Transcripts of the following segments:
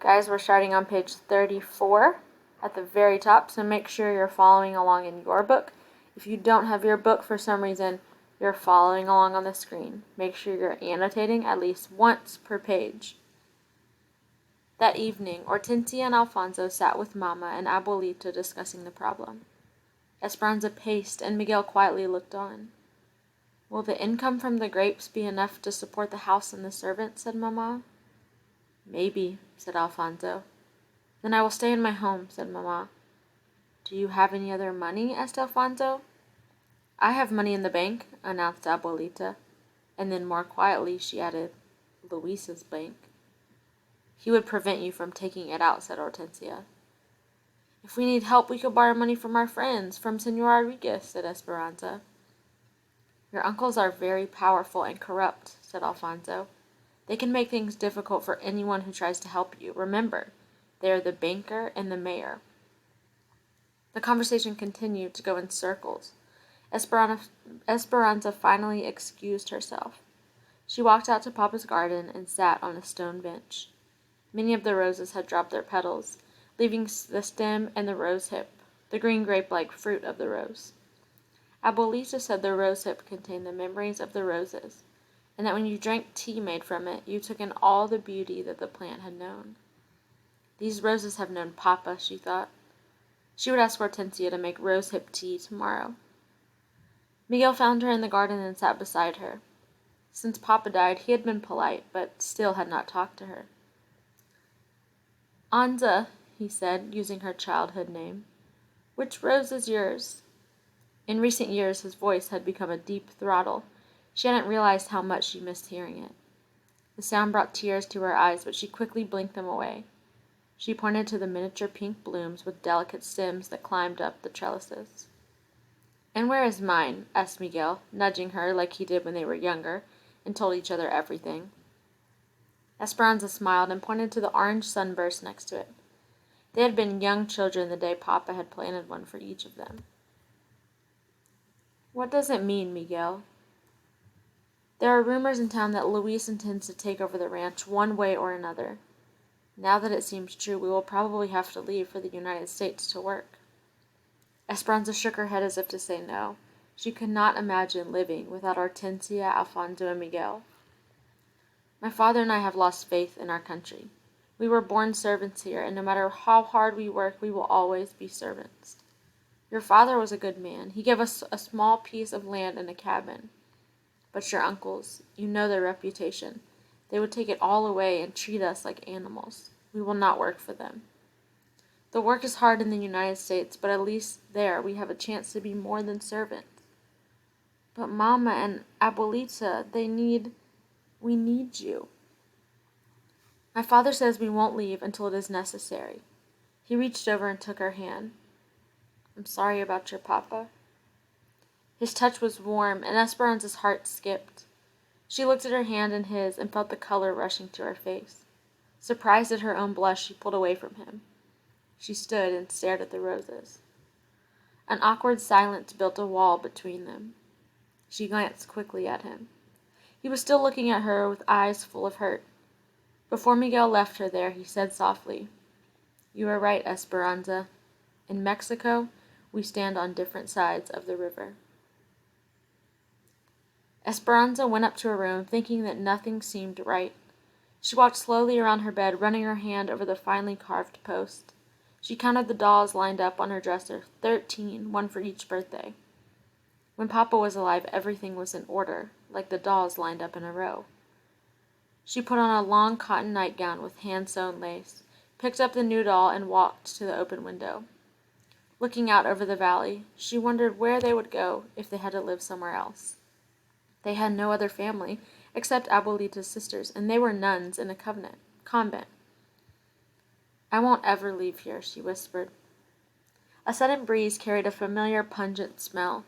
Guys, we're starting on page 34 at the very top, so make sure you're following along in your book. If you don't have your book for some reason, you're following along on the screen. Make sure you're annotating at least once per page. That evening, Hortensia and Alfonso sat with Mama and Abuelita discussing the problem. Esperanza paced, and Miguel quietly looked on. "Will the income from the grapes be enough to support the house and the servants?" said Mama. "Maybe," said Alfonso. "Then I will stay in my home," said Mama. "Do you have any other money?" asked Alfonso. "I have money in the bank," announced Abuelita, and then more quietly she added, "Luis's bank." "He would prevent you from taking it out," said Hortensia. "If we need help, we could borrow money from our friends, from Senor Rodriguez," said Esperanza. "Your uncles are very powerful and corrupt," said Alfonso. "They can make things difficult for anyone who tries to help you. Remember, they are the banker and the mayor." The conversation continued to go in circles. Esperanza finally excused herself. She walked out to Papa's garden and sat on a stone bench. Many of the roses had dropped their petals, leaving the stem and the rose hip, the green grape-like fruit of the rose. Abuelita said the rose hip contained the memories of the roses, and that when you drank tea made from it, you took in all the beauty that the plant had known. These roses have known Papa, she thought. She would ask Hortensia to make rose-hip tea tomorrow. Miguel found her in the garden and sat beside her. Since Papa died, he had been polite, but still had not talked to her. "Anza," he said, using her childhood name, "which rose is yours?" In recent years, his voice had become a deep throttle. She hadn't realized how much she missed hearing it. The sound brought tears to her eyes, but she quickly blinked them away. She pointed to the miniature pink blooms with delicate stems that climbed up the trellises. "And where is mine?" asked Miguel, nudging her like he did when they were younger, and told each other everything. Esperanza smiled and pointed to the orange sunburst next to it. They had been young children the day Papa had planted one for each of them. "What does it mean, Miguel?" "There are rumors in town that Luis intends to take over the ranch one way or another. Now that it seems true, we will probably have to leave for the United States to work." Esperanza shook her head as if to say no. She could not imagine living without Hortensia, Alfonso, and Miguel. "My father and I have lost faith in our country. We were born servants here, and no matter how hard we work, we will always be servants. Your father was a good man. He gave us a small piece of land and a cabin. But your uncles, you know their reputation. They would take it all away and treat us like animals. We will not work for them. The work is hard in the United States, but at least there we have a chance to be more than servants." "But Mama and Abuelita, we need you." "My father says we won't leave until it is necessary." He reached over and took her hand. "I'm sorry about your Papa." His touch was warm, and Esperanza's heart skipped. She looked at her hand in his and felt the color rushing to her face. Surprised at her own blush, she pulled away from him. She stood and stared at the roses. An awkward silence built a wall between them. She glanced quickly at him. He was still looking at her with eyes full of hurt. Before Miguel left her there, he said softly, "You are right, Esperanza. In Mexico, we stand on different sides of the river." Esperanza went up to her room, thinking that nothing seemed right. She walked slowly around her bed, running her hand over the finely carved post. She counted the dolls lined up on her dresser, 13, one for each birthday. When Papa was alive, everything was in order, like the dolls lined up in a row. She put on a long cotton nightgown with hand-sewn lace, picked up the new doll, and walked to the open window. Looking out over the valley, she wondered where they would go if they had to live somewhere else. They had no other family except Abuelita's sisters, and they were nuns in a convent. "I won't ever leave here," she whispered. A sudden breeze carried a familiar pungent smell.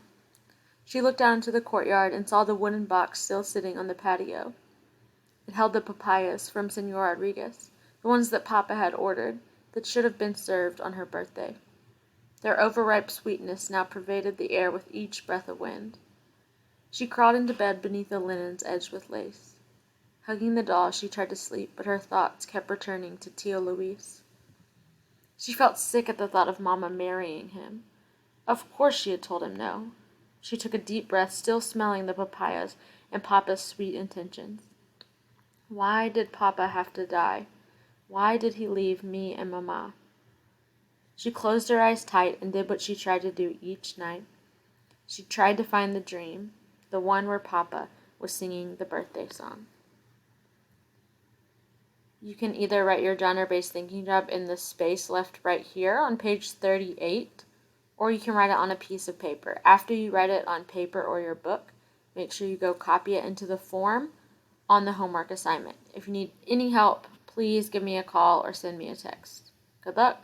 She looked out into the courtyard and saw the wooden box still sitting on the patio. It held the papayas from Senor Rodriguez, the ones that Papa had ordered, that should have been served on her birthday. Their overripe sweetness now pervaded the air with each breath of wind. She crawled into bed beneath the linens edged with lace. Hugging the doll, she tried to sleep, but her thoughts kept returning to Tio Luis. She felt sick at the thought of Mama marrying him. Of course she had told him no. She took a deep breath, still smelling the papayas and Papa's sweet intentions. Why did Papa have to die? Why did he leave me and Mama? She closed her eyes tight and did what she tried to do each night. She tried to find the dream, the one where Papa was singing the birthday song. You can either write your genre-based thinking job in the space left right here on page 38, or you can write it on a piece of paper. After you write it on paper or your book, make sure you go copy it into the form on the homework assignment. If you need any help, please give me a call or send me a text. Good luck!